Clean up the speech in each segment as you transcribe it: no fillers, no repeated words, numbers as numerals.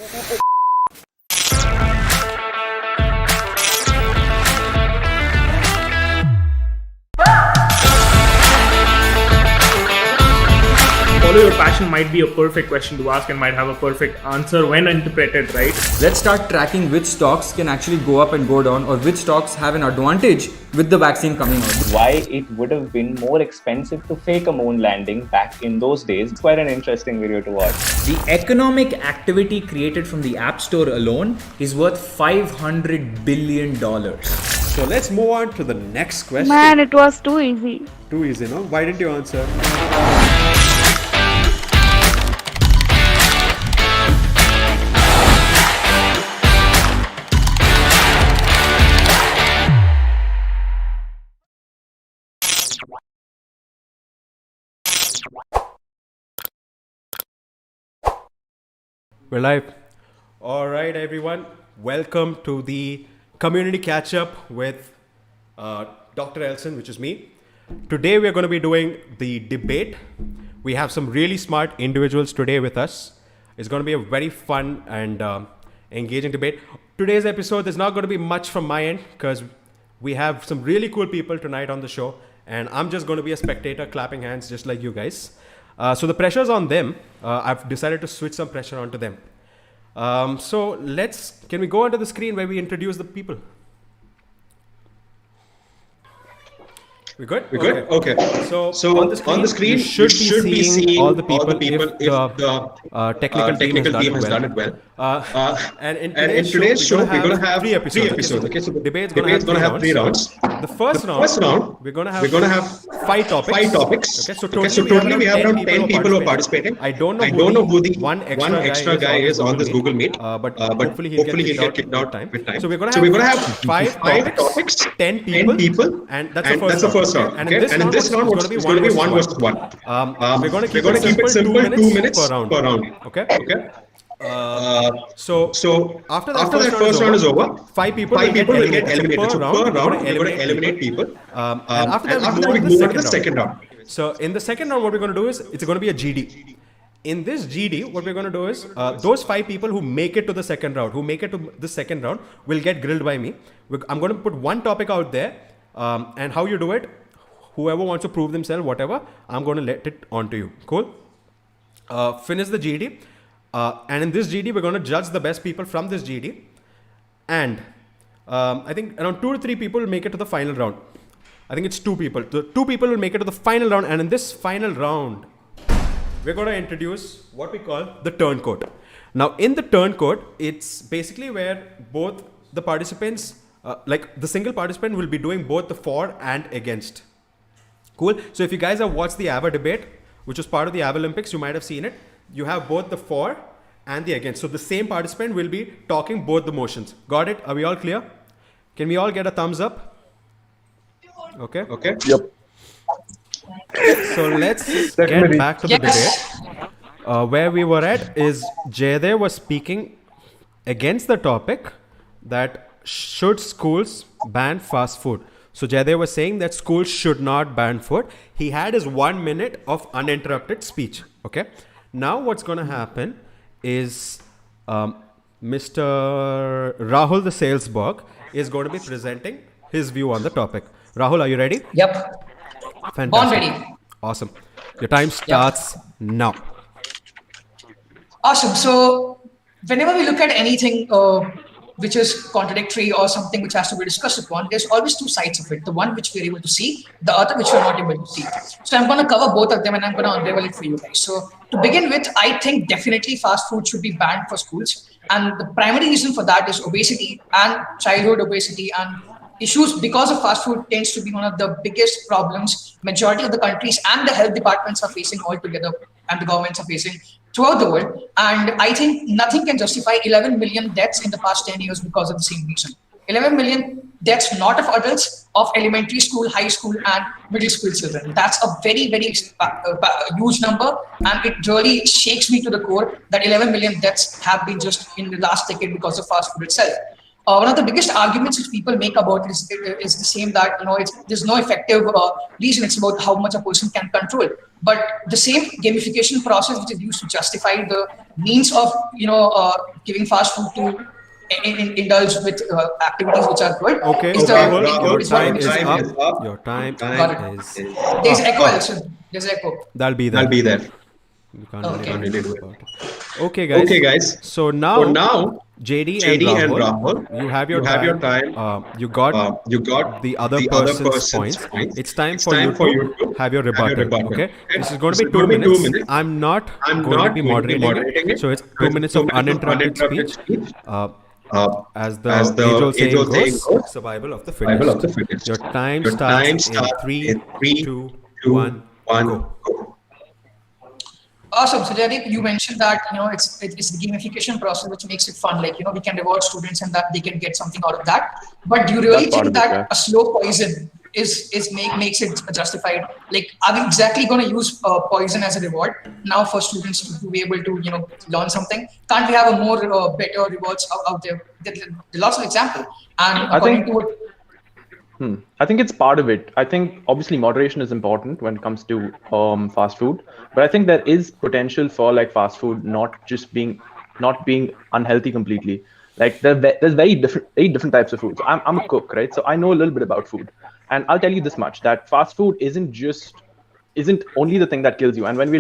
Follow your passion might be a perfect question to ask and might have a perfect answer when interpreted right. Let's start tracking which stocks can actually go up and go down, or which stocks have an advantage with the vaccine coming out. Why it would have been more expensive to fake a moon landing back in those days. It's quite an interesting video to watch. The economic activity created from the App Store alone is worth $500 billion. So let's move on to the next question. Man, it was too easy. Too easy, no? Why didn't you answer? We're live. All right, everyone. Welcome to the community catch-up with Dr. Elson, which is me. Today, we're going to be doing the debate. We have some really smart individuals today with us. It's going to be a very fun and engaging debate. Today's episode is not going to be much from my end because we have some really cool people tonight on the show, and I'm just going to be a spectator clapping hands just like you guys. So the pressure's on them. I've decided to switch some pressure onto them. So can we go onto the screen where we introduce the people? We good? We're good? Okay. So on the screen, you should be seeing all the people if the technical team has done it well. And in today's show, we're going to have three episodes. Okay, so the debate's going to have three rounds. The first round, we're going to have five topics. Okay, so totally we have around 10 people who are participating. I don't know who the one extra guy is on this Google Meet, but hopefully he'll get kicked out with time. So we're going to have five topics, 10 people, and that's the first round. And in this round, it's going to be 1 versus 1. We're going to keep it simple, 2 minutes per round. Okay. So after that first round is over, five people will get eliminated. So per round, we're going to eliminate people. And after that, we move on to the second round. So in the second round, what we're going to do is, it's going to be a GD. In this GD, what we're going to do is, those 5 people who make it to the second round, will get grilled by me. I'm going to put one topic out there, and how you do it, whoever wants to prove themselves, whatever, I'm going to let it on to you. Cool? Finish the GD. And in this GD, we're going to judge the best people from this GD. And I think around 2 to 3 people will make it to the final round. I think it's 2 people. The 2 people will make it to the final round. And in this final round, we're going to introduce what we call the turncoat. Now, in the turncoat, it's basically where both the participants, like the single participant will be doing both the for and against. Cool. So if you guys have watched the ABBA debate, which was part of the ABBA Olympics, you might have seen it. You have both the for and the against. So the same participant will be talking both the motions. Got it? Are we all clear? Can we all get a thumbs up? Okay. Yep. So let's get back to the debate. Where we were at is Jaydev was speaking against the topic that should schools ban fast food. So Jaydev was saying that schools should not ban food. He had his 1 minute of uninterrupted speech. Okay. Now what's going to happen is Mr. Rahul the Salesberg is going to be presenting his view on the topic. Rahul, are you ready? Yep. Fantastic. Born ready. Awesome. Your time starts now. Awesome. So whenever we look at anything which is contradictory or something which has to be discussed upon, there's always 2 sides of it. The one which we're able to see, the other which we're not able to see. So I'm going to cover both of them and I'm going to unravel it for you guys. So to begin with, I think definitely fast food should be banned for schools. And the primary reason for that is obesity and childhood obesity and issues because of fast food tends to be one of the biggest problems majority of the countries and the health departments are facing altogether and the governments are facing throughout the world. And I think nothing can justify 11 million deaths in the past 10 years because of the same reason. 11 million deaths, not of adults, of elementary school, high school, and middle school children. That's a very, very huge number. And it really shakes me to the core that 11 million deaths have been just in the last decade because of fast food itself. one of the biggest arguments which people make about it is the same that there's no effective reason. It's about how much a person can control. But the same gamification process which is used to justify the means of giving fast food to indulge with activities which are good. Okay, is the Rahul, is what makes it- time is up. Your time Got it. is There's up. echo, Elson. There's echo. That'll be there. I'll be there. You can't Okay. really do anything about it. Okay, guys. Okay, guys. So now, So now, JD JD and and Rahul, Rahul, you have your time. You got the other person's points. It's time for you to have your rebuttal. Okay, this is going to be 2 minutes. I'm not going to be moderating it. So it's 2 minutes of uninterrupted speech. As the age-old saying goes, survival of the fittest. Your time starts in 3, 2, 1, go. Awesome. So Jaideep, you mentioned that it's the gamification process which makes it fun. Like we can reward students and that they can get something out of that. But do you really think that a slow poison makes it justified? Like, are we exactly going to use poison as a reward now for students to be able to learn something? Can't we have a more better rewards out there? There are lots of examples. And according to what I think it's part of it. I think obviously moderation is important when it comes to fast food, but I think there is potential for like fast food not being unhealthy completely. Like there's very different types of food. So I'm a cook, right? So I know a little bit about food, and I'll tell you this much: that fast food isn't only the thing that kills you. And when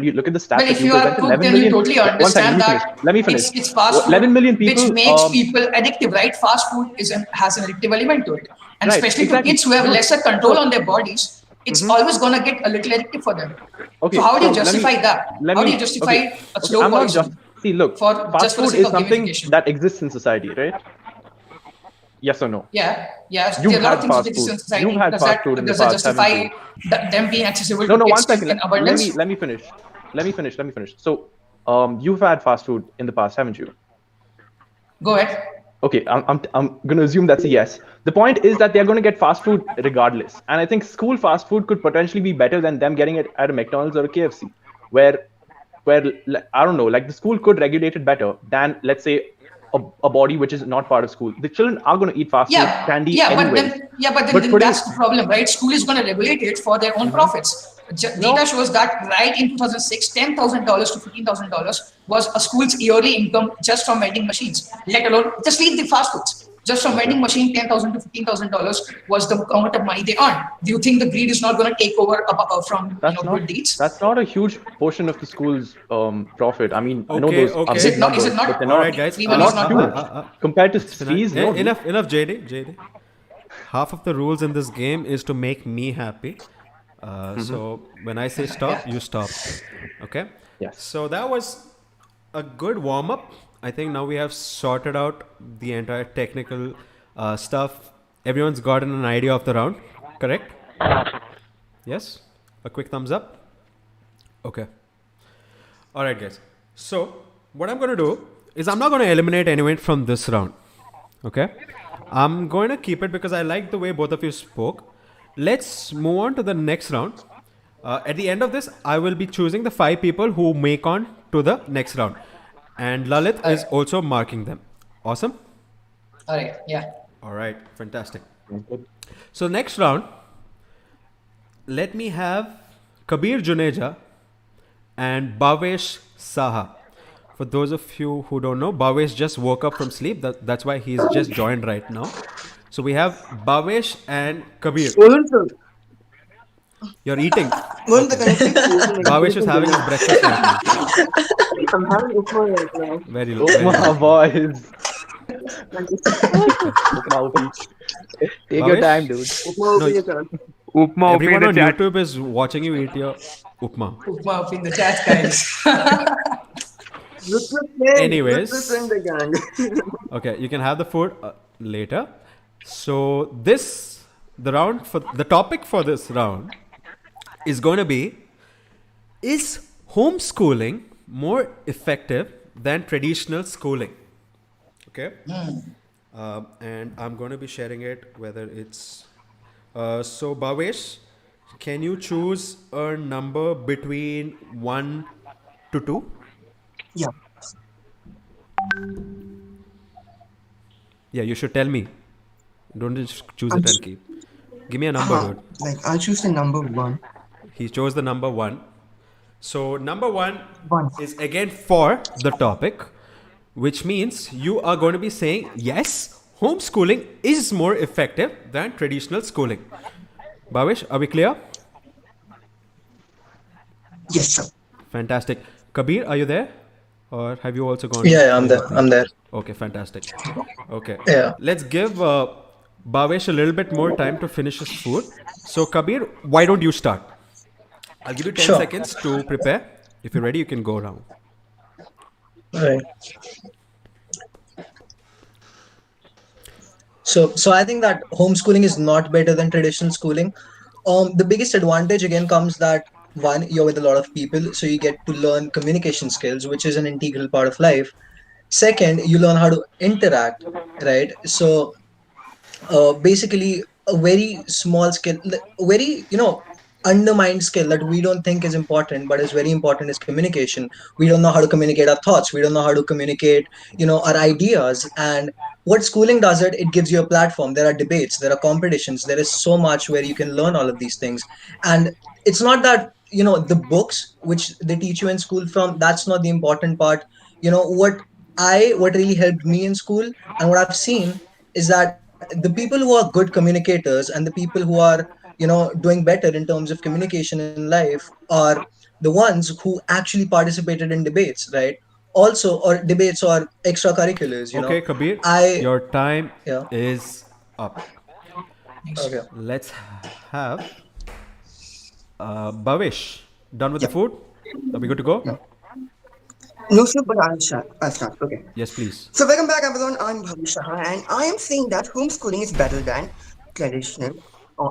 you look at the stats, but if you are a cook, then you totally understand that let me finish. It's fast food, 11 million people, which makes people addictive, right? Fast food has an addictive element to it, and right, especially exactly. for kids who have lesser control on their bodies, it's always going to get a little addictive for them. Okay, so how do you so justify that? How do you justify a slow I'm not poison? See, look, for fast the food sake is of something gamification? that exists in society, right? Yes or no? Yeah. There You've are a lot had of things fast which exist in food. society. You've had Does fast that food in the does that past, haven't justify them being accessible No, to one kids second. in abundance? Let me finish. Let me finish. So, you've had fast food in the past, haven't you? Go ahead. Okay, I'm going to assume that's a yes. The point is that they're going to get fast food regardless. And I think school fast food could potentially be better than them getting it at a McDonald's or a KFC, where I don't know, like the school could regulate it better than, let's say, a body which is not part of school. The children are going to eat fast food, candy anyway. But then that's the problem, right? School is going to regulate it for their own profits. Data shows that right in 2006, $10,000 to $15,000 was a school's yearly income just from vending machines. Let alone, just leave the fast foods. Just from vending machine, $10,000 to $15,000 was the amount of money they earned. Do you think the greed is not going to take over from good deeds? That's not a huge portion of the school's profit. I mean, I know Okay, those okay. are Is big it not? numbers, Is it not? but they're All not, right, guys. They're not huge. Compared to fees, no. Enough, JD. Half of the rules in this game is to make me happy. So when I say stop, you stop. Okay? Yes. So that was a good warm up. I think now we have sorted out the entire technical stuff. Everyone's gotten an idea of the round, correct? Yes? A quick thumbs up? Okay. All right, guys. So what I'm going to do is I'm not going to eliminate anyone from this round. Okay? I'm going to keep it because I like the way both of you spoke. Let's move on to the next round. At the end of this, I will be choosing the 5 people who make on to the next round. And Lalit is also marking them. Awesome? All right. Yeah. All right. Fantastic. So next round, let me have Kabir Juneja and Bhavesh Saha. For those of you who don't know, Bhavesh just woke up from sleep. That's why he's just joined right now. So we have Bhavesh and Kabir. You're eating. Bhavesh is having his breakfast right now. I'm having upma right now. Very low. boys. Take your Bhavesh? time, dude. Upma over your turn. Upma Everyone on YouTube is watching you eat your upma. Upma up in the chat, guys. Anyways. The gang. Okay, you can have the food later. So the topic for this round is going to be, is homeschooling more effective than traditional schooling? Okay. And I'm going to be sharing it, whether it's so Bhavesh, can you choose a number between 1 to 2? Yeah. Yeah, you should tell me. Don't just choose I'm it and keep. Give me a number, dude. like I'll choose the number one. He chose the number one. So number one One. is again for the topic, which means you are going to be saying yes, homeschooling is more effective than traditional schooling. Bhavesh, are we clear? Yes, sir. Fantastic. Kabir, are you there? Or have you also gone? Yeah, I'm there. I'm there. Okay, fantastic. Okay. Yeah. Let's give Bhavesh a little bit more time to finish his food. So, Kabir, why don't you start? I'll give you 10 Sure. seconds to prepare. If you're ready, you can go around. Right. So I think that homeschooling is not better than traditional schooling. The biggest advantage again comes that one, you're with a lot of people, so you get to learn communication skills, which is an integral part of life. Second, you learn how to interact, right? So basically a very small skill, a very undermined skill that we don't think is important but is very important is communication. We don't know how to communicate our thoughts, we don't know how to communicate our ideas. And what schooling does, it gives you a platform. There are debates, there are competitions, there is so much where you can learn all of these things. And it's not that the books which they teach you in school, from that's not the important part. What really helped me in school and what I've seen is that the people who are good communicators and the people who are doing better in terms of communication in life are the ones who actually participated in debates, right? Also, or debates or extracurriculars. Okay, Kabir, I your time Yeah. is up. Okay. Let's have Bhavesh. Done with the food? Are we good to go? No, sir, but I'll start. Okay. Yes, please. So welcome back, everyone. I'm Bhavesh, and I am saying that homeschooling is better than traditional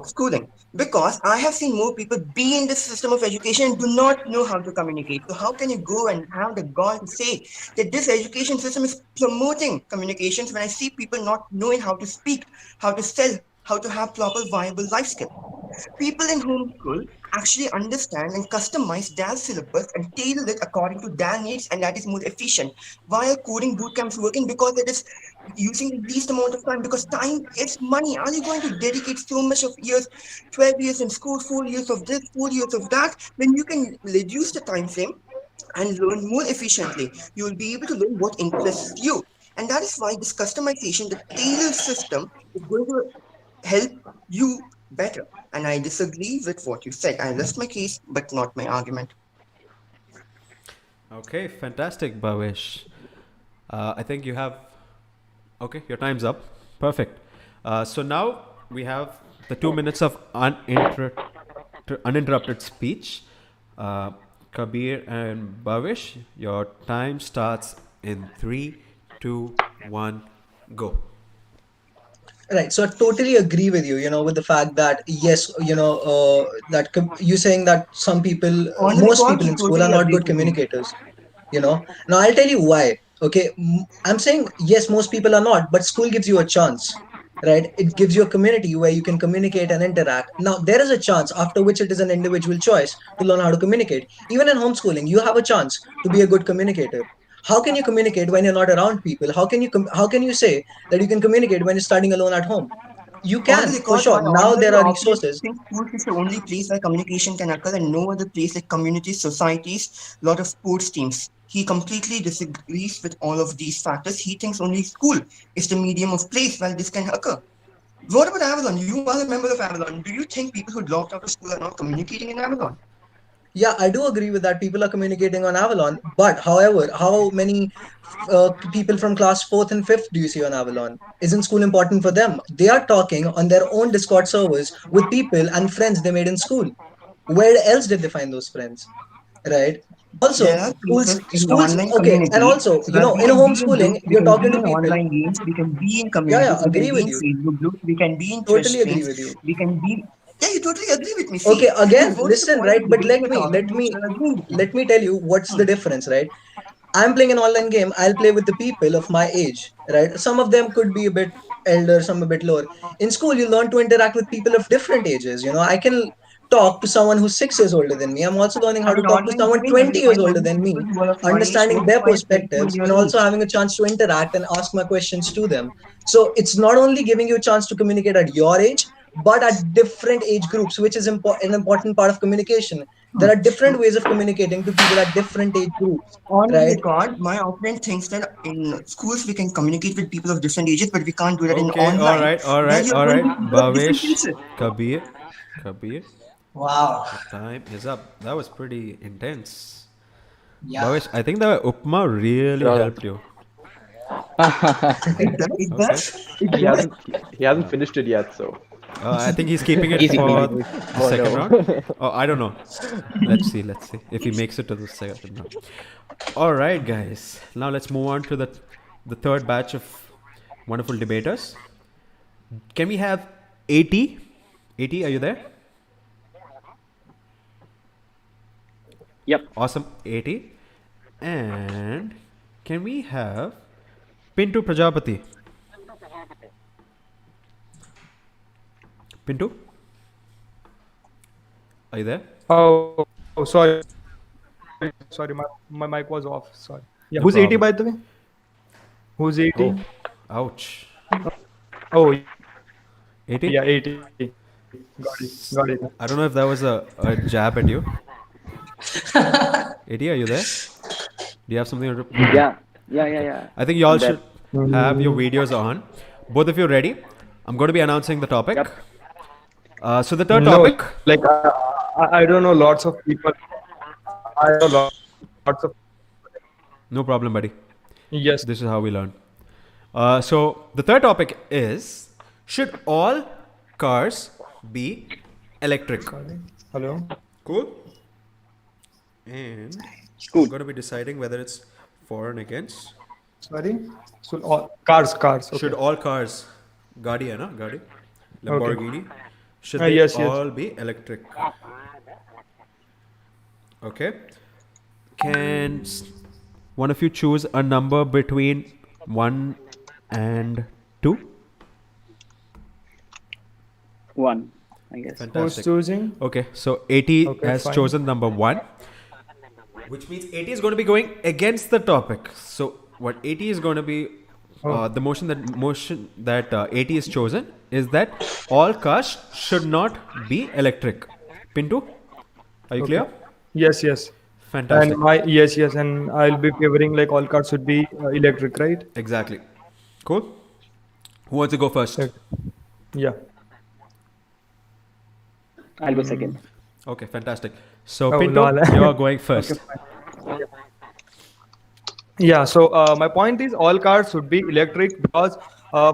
schooling because I have seen more people be in this system of education and do not know how to communicate. So how can you go and have the gall to say that this education system is promoting communications when I see people not knowing how to speak, how to sell, how to have proper viable life skill? People in homeschool actually understand and customize their syllabus and tailor it according to their needs, and that is more efficient. Why are coding bootcamps working? Because it is using the least amount of time, because time is money. Are you going to dedicate so much of years, 12 years in school, 4 years of this, 4 years of that, when you can reduce the time frame and learn more efficiently? You will be able to learn what interests you. And that is why this customization, the tailored system, is going to help you better. And I disagree with what you said. I rest my case, but not my argument. Okay, fantastic, Bhavesh. I think you have. Okay, your time's up. Perfect. So now we have the 2 minutes of uninterrupted speech. Kabir and Bhavesh, your time starts in 3, 2, 1, go. Right. So I totally agree with you, with the fact that, yes, you're saying that some people, On the most record, people you in school are totally not agree good with me. communicators. Now I'll tell you why. Okay. I'm saying, yes, most people are not, but school gives you a chance, right? It gives you a community where you can communicate and interact. Now, there is a chance after which it is an individual choice to learn how to communicate. Even in homeschooling, you have a chance to be a good communicator. How can you communicate when you're not around people? How can you say that you can communicate when you're studying alone at home? You On the can, for record, my sure. Now there honorable are opponent resources. thinks schools is the only place where communication can occur and no other place like communities, societies, lot of sports teams. He completely disagrees with all of these factors. He thinks only school is the medium of place where this can occur. What about Avalon? You are a member of Avalon. Do you think people who dropped out of school are not communicating in Avalon? Yeah, I do agree with that. People are communicating on Avalon, but however, how many people from class fourth and fifth do you see on Avalon? Isn't school important for them? They are talking on their own Discord servers with people and friends they made in school. Where else did they find those friends? Right? There Also, are places in the schools, online okay, and community also, where we in can be in homeschooling, groups, we you're can talking be to in people. online games, we can be in Yeah, communities, yeah, we can agree be with in you. Facebook groups, we can be in Twitch Totally agree streams, with you. we can be. Yeah, you totally agree with me. Okay, See, again, what is the listen, point right? of But debate let we're me talking let about? me You're agreeing with me. let me tell you what's the difference, right? I'm playing an online game. I'll play with the people of my age, right? Some of them could be a bit elder, some a bit lower. In school, you learn to interact with people of different ages. I can talk to someone who's 6 years older than me. I'm also learning how And to in talk to online someone gaming, you 20 will years find older many than me, people who are of my age, understanding their 25, 32 perspectives, and years also old. having a chance to interact and ask my questions to them. So it's not only giving you a chance to communicate at your age, but at different age groups, which is an important part of communication. There are different ways of communicating to people at different age groups, On right? record, my opponent thinks that in schools we can communicate with people of different ages, but we can't do that in Okay, online, where you're all going right. to people of different Bhavesh, places. Kabir, Wow. your time is up. That was pretty intense. Yeah. Bhavesh, I think the Upma really helped you. It Okay. does. He hasn't finished it yet, so. I think he's keeping it Easy, for easy. the second round. Oh, I don't know. Let's see if he makes it to the second round. All right, guys. Now let's move on to the third batch of wonderful debaters. Can we have 80? 80, are you there? Yep. Awesome, 80. And can we have Pintu Prajapati? Pintu? Are you there? Oh, sorry. Sorry, my mic was off. Sorry. Yeah, No who's 80 problem. by the way? Who's 80? Oh, ouch. Oh, 80? yeah, 80. Got it. I don't know if that was a jab at you. 80, are you there? Do you have something to... Yeah. I think you all I'm there. should have your videos on. Both of you ready? I'm going to be announcing the topic. Yep. So the third No, topic... like I don't know lots of people. I know lots of. No problem, buddy. Yes. This is how we learn. So the third topic is, should all cars be electric? Hello. Cool. And Cool. I'm going to be deciding whether it's for and against. Sorry. So all cars. Okay. Should all cars, Gadi hai na? Gadi? Lamborghini. Should they yes. all be electric? Okay. Can one of you choose a number between 1 and 2? 1, I guess. Who's Fantastic. choosing? Okay, so 80 Okay, has fine. chosen number 1, which means 80 is going to be going against the topic. So what 80 is going to be, the motion that 80 is chosen is that all cars should not be electric. Pintu, are you clear? Yes. Fantastic. And yes, and I'll be favoring like all cars should be electric, right? Exactly. Cool. Who wants to go first? Yeah. I'll go second. Okay, fantastic. So Oh, Pintu, lol. you're going first. Yeah, so my point is all cars should be electric because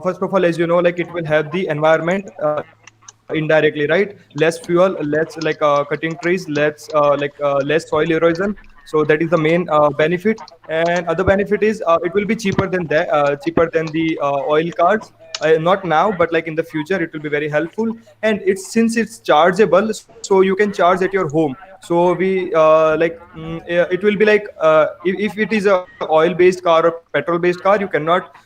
first of all, as you know, like it will help the environment indirectly, right? Less fuel, less like cutting trees, less soil erosion. So that is the main benefit. And other benefit is it will be cheaper than the oil cars. Not now, but like in the future, it will be very helpful. And since it's chargeable, so you can charge at your home. So it will be like if it is a oil-based car or petrol-based car, you cannot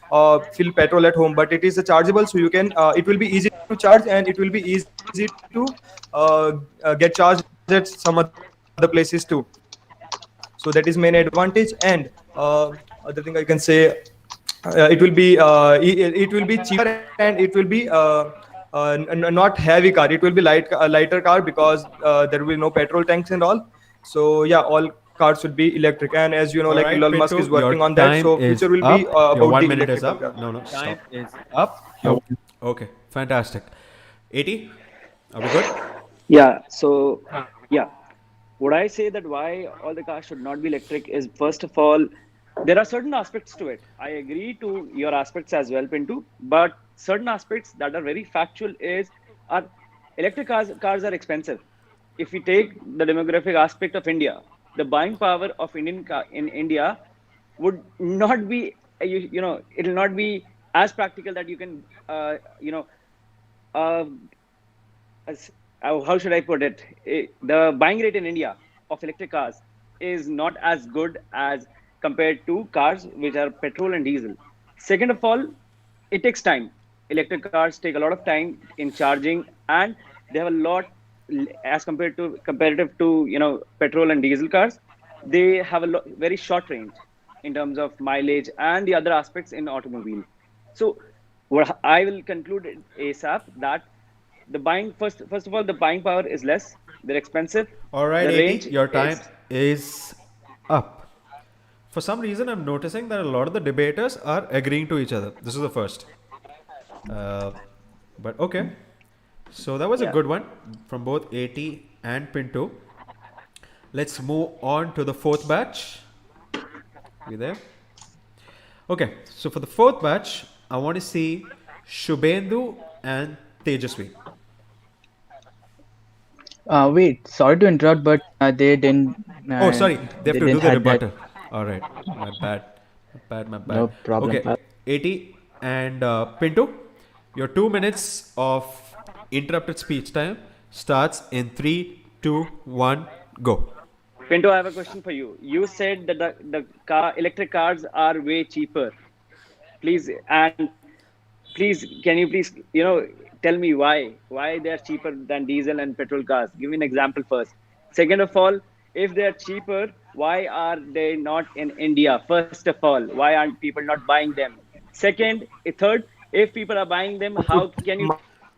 fill petrol at home, but it is a chargeable, so you can. It will be easy to charge, and it will be easy to get charged at some other places too. So that is main advantage. And other thing I can say, it will be cheaper, and it will be not heavy car. It will be lighter car because there will be no petrol tanks and all. So yeah, all cars should be electric. And as you know, like Alright, Elon Musk Pintu, is working your on that. time So is future will up. be Your about 1 the minute is electrical up. car. No, Time stop. is up. Okay, fantastic. 80, are we good? Yeah. So, yeah. Would I say that why all the cars should not be electric is, first of all, there are certain aspects to it. I agree to your aspects as well, Pintu, but certain aspects that are very factual are electric cars are expensive. If we take the demographic aspect of India, the buying power of Indian car in India would not be, it will not be as practical that you can, how should I put it? The buying rate in India of electric cars is not as good as compared to cars which are petrol and diesel. Second of all, it takes time. Electric cars take a lot of time in charging, and they have a lot as comparative to petrol and diesel cars, they have a very short range in terms of mileage and the other aspects in automobile. So what I will conclude ASAP that the buying first of all, the buying power is less, they're expensive. All right, the 80, range your time is up. For some reason, I'm noticing that a lot of the debaters are agreeing to each other. This is the first. But okay. So that was a good one from both 80 and Pintu. Let's move on to the fourth batch. You there? Okay. So for the fourth batch, I want to see Shubendu and Tejaswi. Wait, sorry to interrupt, but they didn't. Oh, sorry. They have to do the rebuttal. That. All right. My bad. My bad. No problem. Okay. 80 and Pintu, your 2 minutes of interrupted speech time starts in 3, 2, 1, go. Pinto, I have a question for you. You said that the electric cars are way cheaper. Please, can you please tell me why they are cheaper than diesel and petrol cars? Give me an example first. Second of all, if they are cheaper, why are they not in India? First of all, why aren't people not buying them? Third, if people are buying them, how can you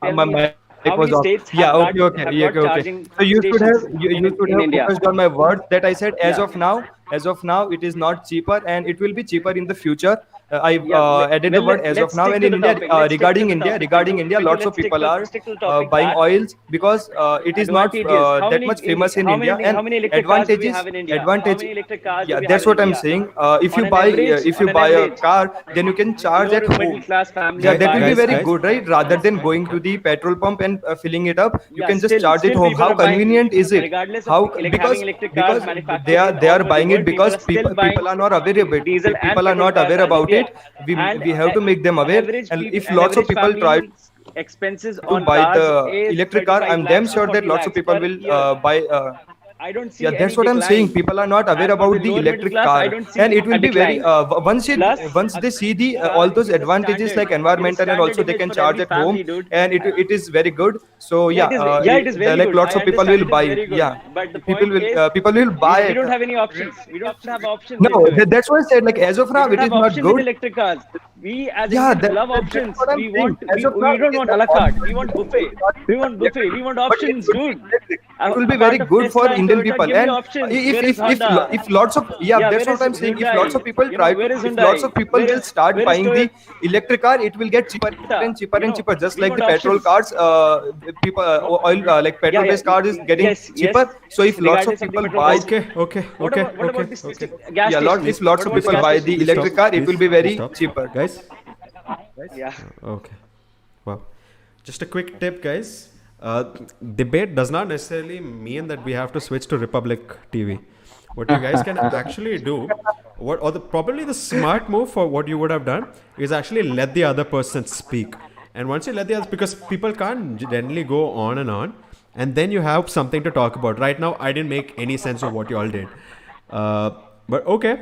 tell me how many states have not charging So you should have India? focused on my words that I said. As of now, it is not cheaper, and it will be cheaper in the future. I added the word as of now, and in India, regarding India, lots of people are buying oils because it is not that much famous in India. And advantages. Yeah, that's what I'm saying. If you buy a car, then you can charge at home. Yeah, that will be very good, right? Rather than going to the petrol pump and filling it up, you can just charge it home. How convenient is it? Because they are buying it because people are not aware of it. People are not aware about it. We have to make them aware. And if lots of people try expenses to buy the electric car, I'm damn sure that lots of people will buy. I don't see. Yeah, that's what I'm saying. People are not aware about the electric car, and it will be very once they see the all those advantages like environmental, and also they can charge at home, and it is very good. So yeah, it is very like good. lots of people will buy it. Yeah, but the people will buy it. We don't have any options. We don't have options. No, that's why I said like as of now it is not good. Electric cars. We as love options. We don't want a la carte. We want buffet. We want options, dude. It will be very good for Indian people. And if lots of that's what I'm saying. If lots of people try, if lots of people will start buying the electric car, it will get cheaper and cheaper. Just like the petrol cars, people oil like petrol-based cars is getting cheaper. So if lots of people buy, okay. If lots of people buy the electric car, it will be very cheaper, guys. Yeah. Okay. Wow. Just a quick tip, guys. Debate does not necessarily mean that we have to switch to Republic TV. What you guys can actually do, probably the smart move for what you would have done is actually let the other person speak. And once you let the other, because people can't generally go on, and then you have something to talk about. Right now, I didn't make any sense of what you all did. But okay,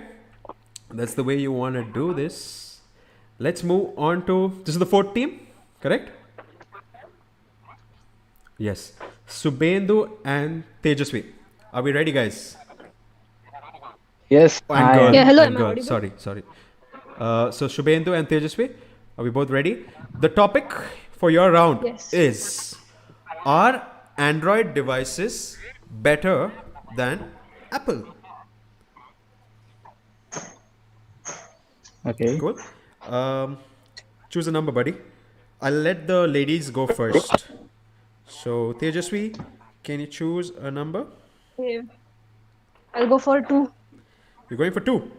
that's the way you want to do this. Let's move on to, this is the fourth team, correct? Yes. Shubendu and Tejaswi. Are we ready, guys? Yes. Hello. Sorry. So Shubendu and Tejaswi, are we both ready? The topic for your round is, are Android devices better than Apple? Okay. Cool. Choose a number, buddy. I'll let the ladies go first. So, Tejaswi, can you choose a number? Okay. I'll go for 2. You're going for 2,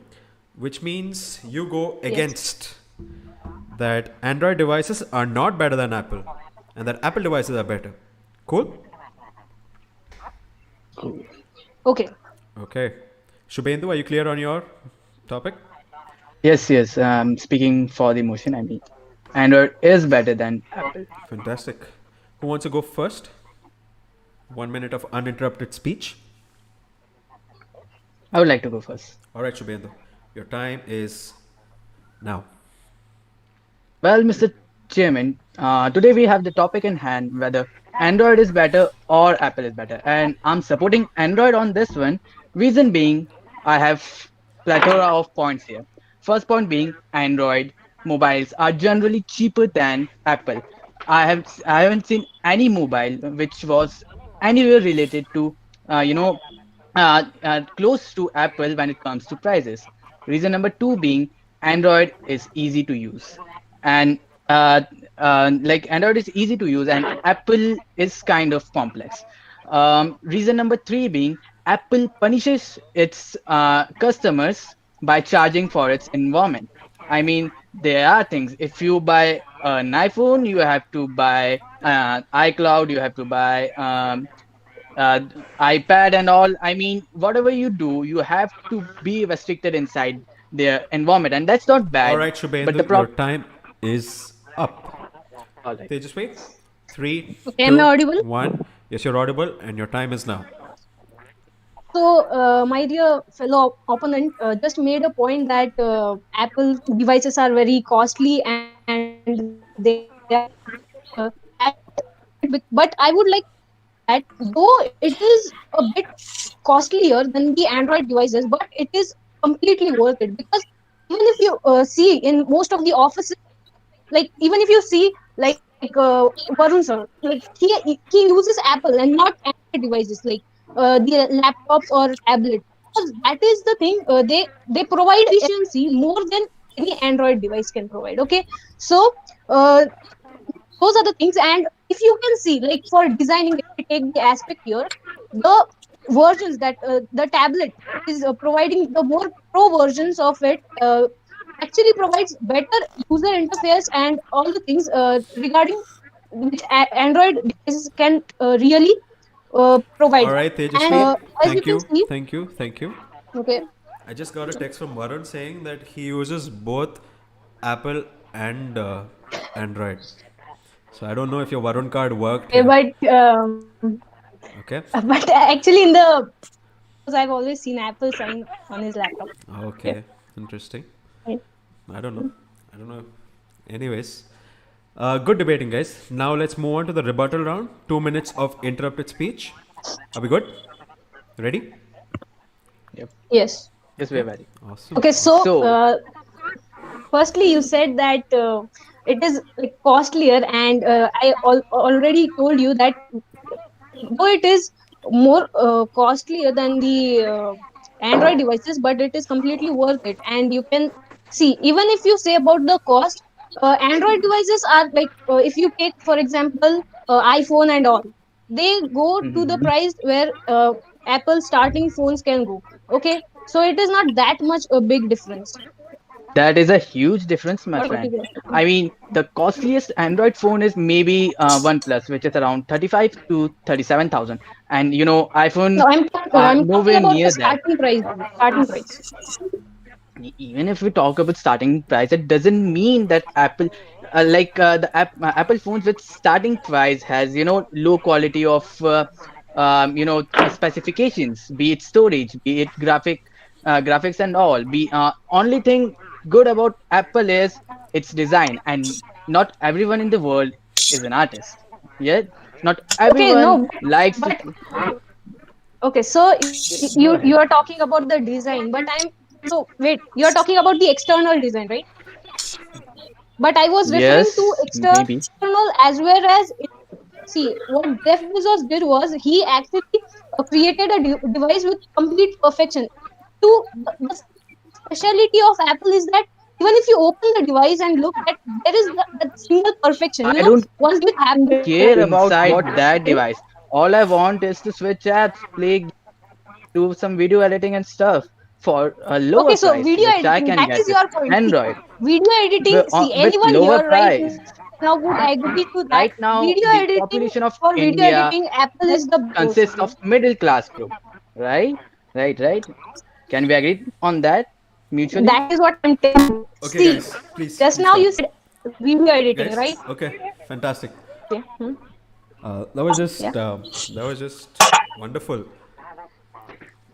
which means you go against that Android devices are not better than Apple and that Apple devices are better. Cool? Okay. Okay. Shubendu, are you clear on your topic? Yes. Speaking for the motion, I mean, Android is better than Apple. Fantastic. Who wants to go first? 1 minute of uninterrupted speech. I would like to go first. All right, Shubendu. Your time is now. Well, Mr. Chairman, today we have the topic in hand whether Android is better or Apple is better. And I'm supporting Android on this one. Reason being, I have plethora of points here. First point being Android mobiles are generally cheaper than Apple. I haven't seen any mobile which was anywhere related to you know close to Apple when it comes to prices. Reason number two being Android is easy to use, and uh, like Android is easy to use, and Apple is kind of complex. Reason number three being Apple punishes its customers by charging for its environment. I mean, there are things. If you buy an iPhone, you have to buy iCloud, you have to buy uh, iPad and all. I mean, whatever you do, you have to be restricted inside their environment, and that's not All bad. right, But the Shubendu, your problem. time is up. All right. Tejaswi, 3, Okay, am I 2, audible? 1. Yes, you're audible, and your time is now. So, my dear fellow opponent just made a point that Apple devices are very costly and they are but I would like to say that though it is a bit costlier than the Android devices, but it is completely worth it because even if you see in most of the offices, like even if you see like Varun sir, like he uses Apple and not Android devices like the laptops or tablet because that is the thing they provide efficiency more than any Android device can provide. Okay, so uh, those are the things, and if you can see like for designing, if we take the aspect here, the versions that the tablet is providing, the more pro versions of it actually provides better user interface and all the things regarding which Android devices can really All provide. right, And Tejaswi, as you thank can you, see, thank you, thank you. okay, I just got a text from Varun saying that he uses both Apple and Android. So I don't know if your Varun card worked okay, here. but Okay. but actually in the I've always seen Apple sign on his laptop. Okay. Okay. Interesting. Right. I don't know. I don't know. Anyways, good debating, guys. Now let's move on to the rebuttal round. 2 minutes of interrupted speech. Are we good? Ready? Yep. Yes. Yes, we're ready. Awesome. Okay, so So firstly, you said that it is like costlier, and already told you that though it is more costlier than the Android devices, but it is completely worth it. And you can see, even if you say about the cost, Android devices are like, if you take, for example, iPhone and all, they go to the mhm. price where Apple starting phones can go. Okay, so it is not that much a big difference. That is a huge difference, my What friend. is it? I mean, the costliest Android phone is maybe OnePlus, which is around 35 to 37,000, and No, iPhone I'm talking nowhere about the near that. starting price. Starting price. Even if we talk about starting price, it doesn't mean that Apple phones with starting price has low quality of specifications, be it storage, be it graphics and all. Be Only thing good about Apple is its design, and not everyone in the world is an artist. Yeah, not Okay, everyone no, likes to. but okay, so you are talking about the design, but I'm so wait, you're talking about the external design, right? But I was referring to Yes, maybe. external as well as see what Jeff Bezos did was he actually created a device with complete perfection. The speciality of Apple is that even if you open the device and look at, there is that single perfection. I don't Once you have care about inside what that device. All I want is to switch apps, play, do some video editing and stuff for a lower okay, so price, video which I editing, can that get is with your point. See, Android video editing, see, with anyone lower here right price. now would agree to that. Right now, Video the editing, population of for video India editing, Apple is the boss. consists of middle class group. Right? Right. Can we agree on that mutually? That is what I'm telling. Okay, See, guys, please, just please now stop. you said video editing, Guys, right? okay, fantastic. Okay. That was Yeah. just wonderful.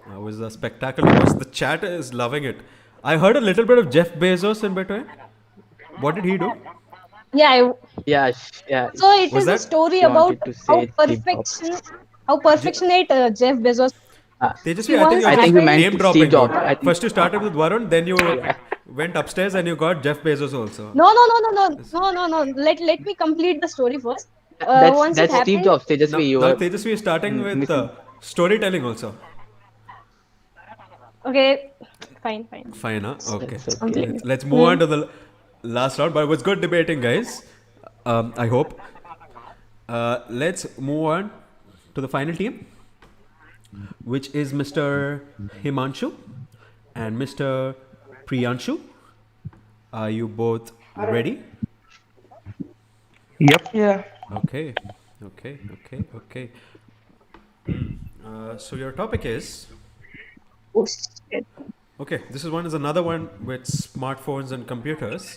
That was a spectacle to watch. The chat is loving it. I heard a little bit of Jeff Bezos in between. What did he do? Yeah, Yeah, yeah. so it Was is a that? story She about wanted to how say Steve Jobs. perfection, how perfectionate Jeff Bezos. He Tejasvi, I think once you're I just think you happened. meant name Steve dropping, Jobs. dude. I think. First you started with Varun, then you Yeah. went upstairs and you got Jeff Bezos also. No, no, no, no, no, no, no, no. Let me complete the story first. That's Once it that's Steve happened. Jobs. Tejasvi, you Now were Tejasvi is starting with missing. storytelling also. Okay, fine, fine. Fine, huh? Okay. It's okay. Completely. Let's move on to the last round. But it was good debating, guys. I hope. Let's move on to the final team, which is Mr. Himanshu and Mr. Priyanshu. Are you both ready? Yep. Yeah. Okay. Okay. So your topic is Oh, shit. okay. This is another one with smartphones and computers.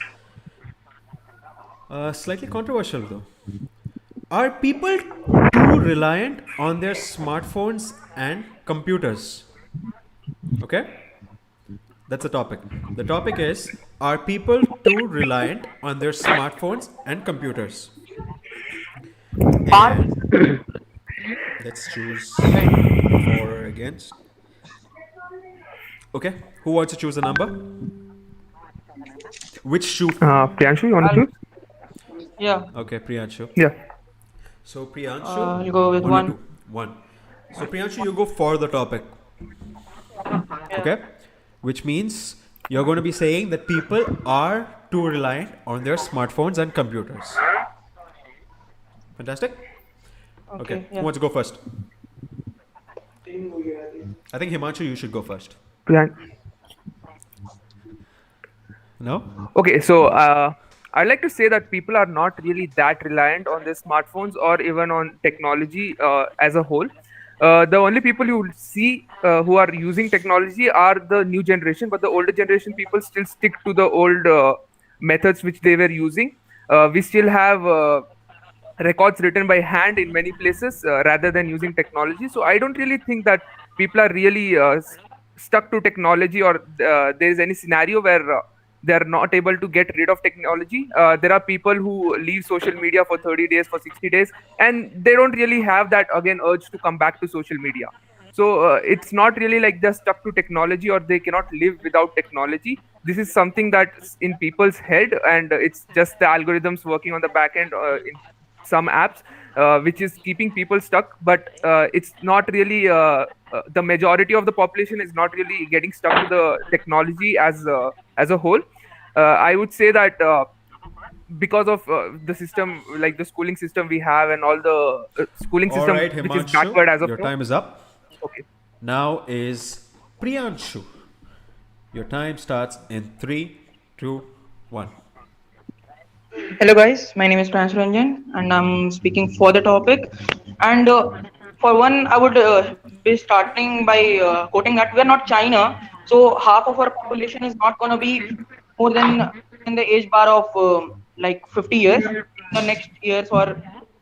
Slightly controversial though. Are people too reliant on their smartphones and computers? Okay, that's the topic. The topic is: are people too reliant on their smartphones and computers? And let's choose for or against. Okay, who wants to choose a number? Which shoe? Priyanshu, you want to choose? Yeah. Okay, Priyanshu. Yeah. So Priyanshu, You go with only one. two. One. So Priyanshu, you go for the topic. Okay, which means you're going to be saying that people are too reliant on their smartphones and computers. Fantastic. Okay, Yeah. who wants to go first? I think Himanshu, you should go first. No? Okay, so I'd like to say that people are not really that reliant on their smartphones or even on technology as a whole. The only people you see who are using technology are the new generation, but the older generation people still stick to the old methods which they were using. We still have records written by hand in many places rather than using technology. So I don't really think that people are really stuck to technology, or there is any scenario where they are not able to get rid of technology. There are people who leave social media for 30 days, for 60 days, and they don't really have that again urge to come back to social media. So it's not really like they're stuck to technology or they cannot live without technology. This is something that's in people's head, and it's just the algorithms working on the back end in some apps, which is keeping people stuck. But it's not really the majority of the population is not really getting stuck to the technology as a whole. I would say that because of the system, like the schooling system we have, and all the schooling All system right, which is backward as Himanshu, of your now. time is up. Okay. Now is Priyanshu. Your time starts in 3, 2, 1. Hello guys, my name is Priyanshu and I'm speaking for the topic. And for one, I would be starting by quoting that we're not China, so half of our population is not going to be more than in the age bar of like 50 years in the next years or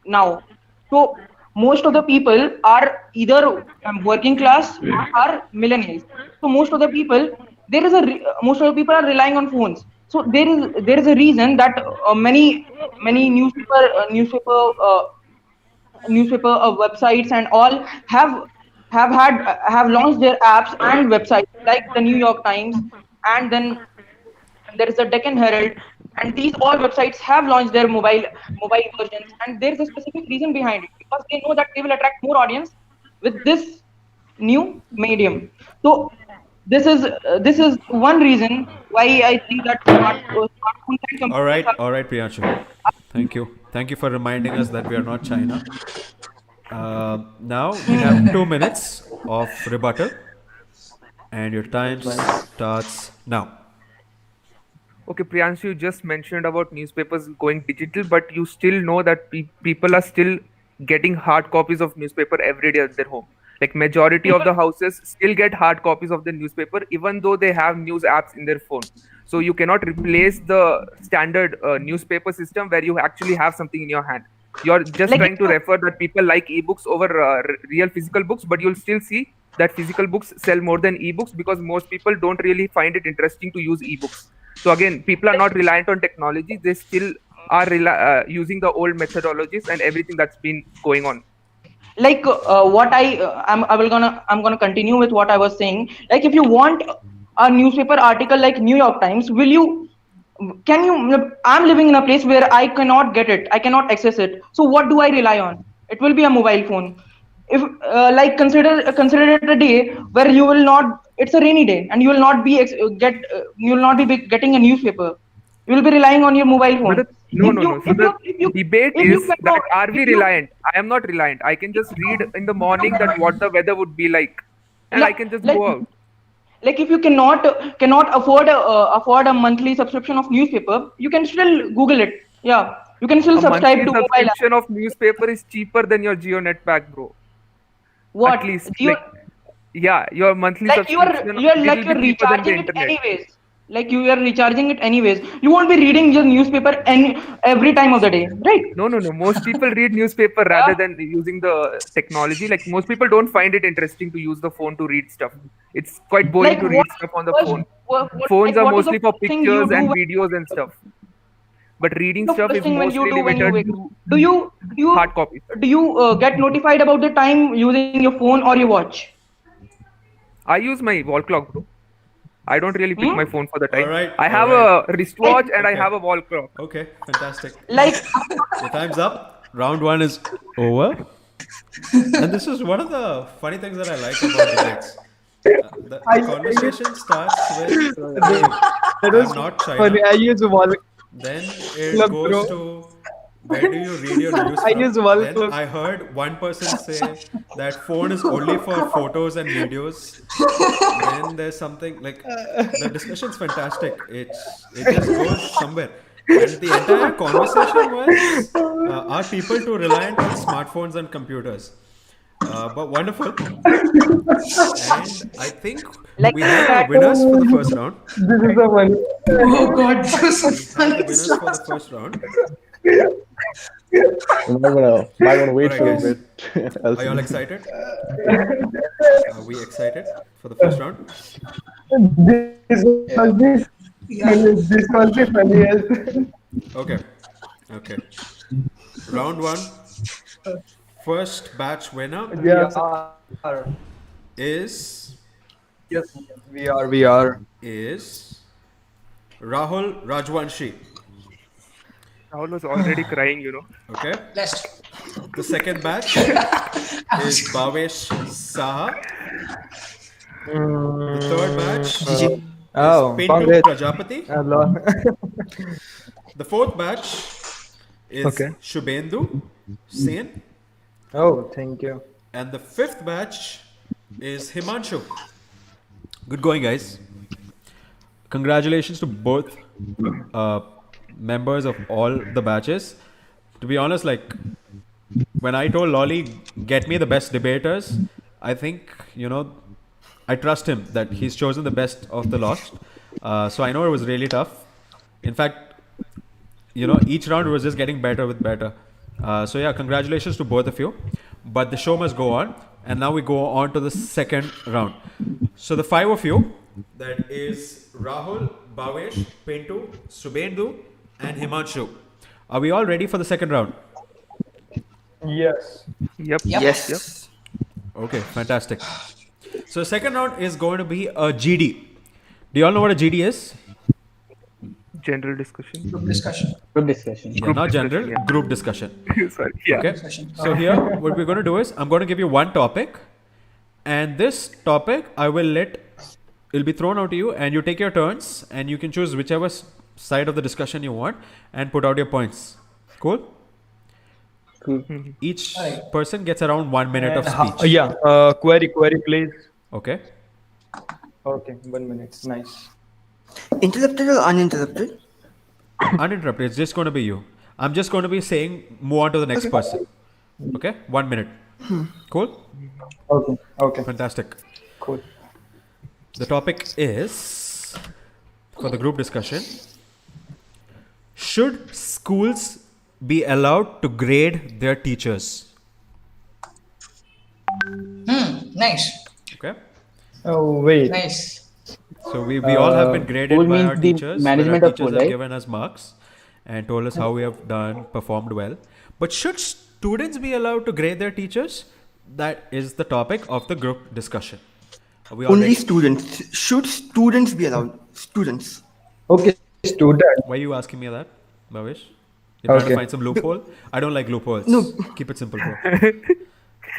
now. So most of the people are either working class or are millennials. So most of the people, most of the people are relying on phones. So there is a reason that many newspaper websites and all have launched their apps and websites like the New York Times, and then there is the Deccan Herald, and these all websites have launched their mobile versions, and there is a specific reason behind it, because they know that they will attract more audience with this new medium. So this is one reason why I think that smartphones and computers All right, Priyanshu. Thank you for reminding us that we are not China. Now we have 2 minutes of rebuttal, and your time starts now. Okay, Priyanshu, you just mentioned about newspapers going digital, but you still know that people are still getting hard copies of newspaper every day at their home. Like majority of the houses still get hard copies of the newspaper, even though they have news apps in their phone. So you cannot replace the standard newspaper system where you actually have something in your hand. You're just Like trying to refer that people like ebooks over real physical books, but you'll still see that physical books sell more than ebooks because most people don't really find it interesting to use ebooks. So again, people are not reliant on technology. They still are using the old methodologies and everything that's been going on. Like what I'm gonna continue with what I was saying. Like if you want a newspaper article like New York Times, can you? I'm living in a place where I cannot get it. I cannot access it. So what do I rely on? It will be a mobile phone. If like consider it a day where you will not. It's a rainy day, and you will not be you will not be getting a newspaper. You will be relying on your mobile phone. No. So the debate is that are we reliant? I am not reliant. I can just read in the morning that what the weather would be like, and I can just go out. Like if you cannot afford a monthly subscription of newspaper, you can still Google it. Yeah, you can still subscribe to mobile. Subscription of newspaper is cheaper than your JioNet pack, bro. What? At least, your monthly like subscription. you're recharging it anyways. Like you are recharging it anyways. You won't be reading your newspaper every time of the day, right? No. Most people read newspaper rather than using the technology. Like most people don't find it interesting to use the phone to read stuff. It's quite boring to read stuff on the phone. Phones are mostly for pictures and videos and stuff. But reading stuff is mostly limited to hard copies. Do you get notified about the time using your phone or your watch? I use my wall clock, bro. I don't really pick my phone for the time. Alright, I have a wristwatch and I have a wall clock. Okay, fantastic. Like your time's up. Round 1 is over. And this is one of the funny things that I like about debates. The conversation starts with I'm not China. Funny. I use a wall. Then it goes to where do you read your news from? I use wall Then clock. I heard one person say that phone is only for photos and videos. Then there's something like the discussion's fantastic. It just goes somewhere. And the entire conversation was are people too reliant on smartphones and computers? But wonderful. And I think we have winners for the first round. This is the one. Oh God, this is We have the winners for the first round. I'm gonna wait Alright, for a guys. bit. Are you all excited? Are we excited for the first round? This must be funny. Okay. Round 1. First batch winner is Yes, we are. is Rahul Rajwanshi. Rahul was already crying, you know. Okay. Blessed. The second batch is Bhavesh Saha. The third batch is Pintu congrats. Prajapati. Hello. The fourth batch is Shubendu Sen. Oh, thank you. And the fifth batch is Himanshu. Good going, guys. Congratulations to both members of all the batches. To be honest, like when I told Lolly, get me the best debaters, I think, I trust him that he's chosen the best of the lot. So I know it was really tough. In fact, each round was just getting better with better. So yeah, congratulations to both of you. But the show must go on. And now we go on to the second round. So the 5 of you, that is Rahul, Bhavesh, Pintu, Shubendu, and Himanshu. Are we all ready for the second round? Yes. Yep. Yes. Okay, fantastic. So the second round is going to be a GD. Do you all know what a GD is? General discussion. Group discussion. Group discussion. Yeah, not general, group discussion. Sorry. Yeah. Okay. So here, what we're going to do is, I'm going to give you one topic, and this topic it'll be thrown out to you, and you take your turns, and you can choose whichever side of the discussion you want, and put out your points. Cool? Each person gets around 1 minute of speech. Query, please. Okay. Okay, 1 minute. Nice. Interrupted or uninterrupted? Uninterrupted. It's just going to be you. I'm just going to be saying, move on to the next person. Okay? 1 minute. Cool? Okay. Fantastic. Cool. The topic is, for the group discussion, should schools be allowed to grade their teachers? Nice. Okay? Oh, wait. Nice. So we all have been graded School by means our the teachers. management where our of school, teachers have right? given us marks. and told us how we have done, performed well. But should students be allowed to grade their teachers? That is the topic of the group discussion. Are we all Only ready? students. Should students be allowed? Students. Okay, student. Why are you asking me that, Bhavesh? You're trying to Okay. find some loophole? I don't like loopholes. No. Keep it simple, bro.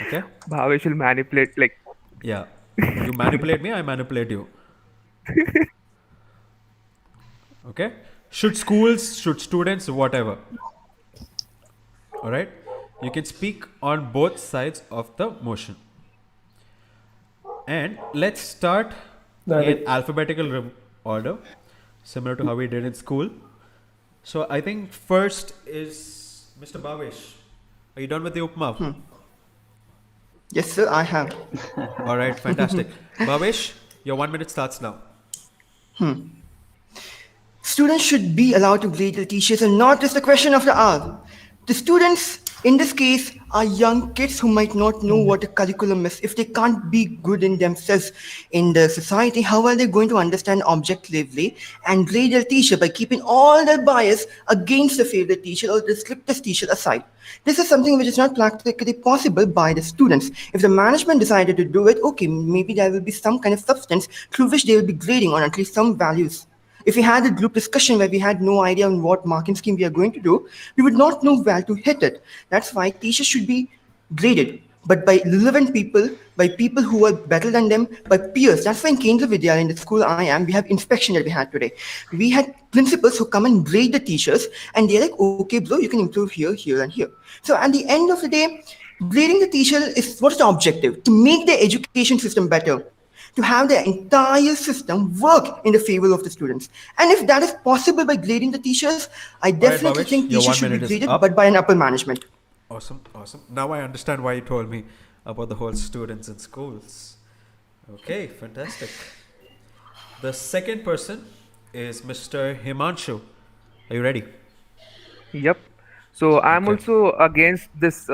Okay? Bhavesh will manipulate like. Yeah. You manipulate me, I manipulate you. Okay? Should schools, should students, whatever. Alright? You can speak on both sides of the motion. And let's start in alphabetical order, similar to how we did in school. So I think first is Mr. Bhavesh. Are you done with the Upma? Yes, sir, I have. All right, fantastic. Bhavesh, your 1 minute starts now. Students should be allowed to grade their teachers and not just a question of the hour. The students, in this case, are young kids who might not know what a curriculum is. If they can't be good in themselves in the society, how are they going to understand objectively and grade their teacher by keeping all their bias against the favorite teacher or the strictest teacher aside? This is something which is not practically possible by the students. If the management decided to do it, okay, maybe there will be some kind of substance through which they will be grading on at least some values. If we had a group discussion where we had no idea on what marking scheme we are going to do, we would not know where to hit it. That's why teachers should be graded, but by relevant people, by people who are better than them, by peers. That's why in Kendra Vidyalaya, in the school I am, we have inspection that we had today. We had principals who come and grade the teachers, and they're like, okay, bro, you can improve here, here, and here. So at the end of the day, grading the teacher is what's the objective? To make the education system better, to have the entire system work in the favor of the students. And if that is possible by grading the teachers, I definitely Bhavesh, think your teachers 1 should be minute is graded, up. but by an upper management. Awesome, awesome. Now I understand why you told me about the whole students in schools. Okay, fantastic. The second person is Mr. Himanshu. Are you ready? Yep. So I'm also against this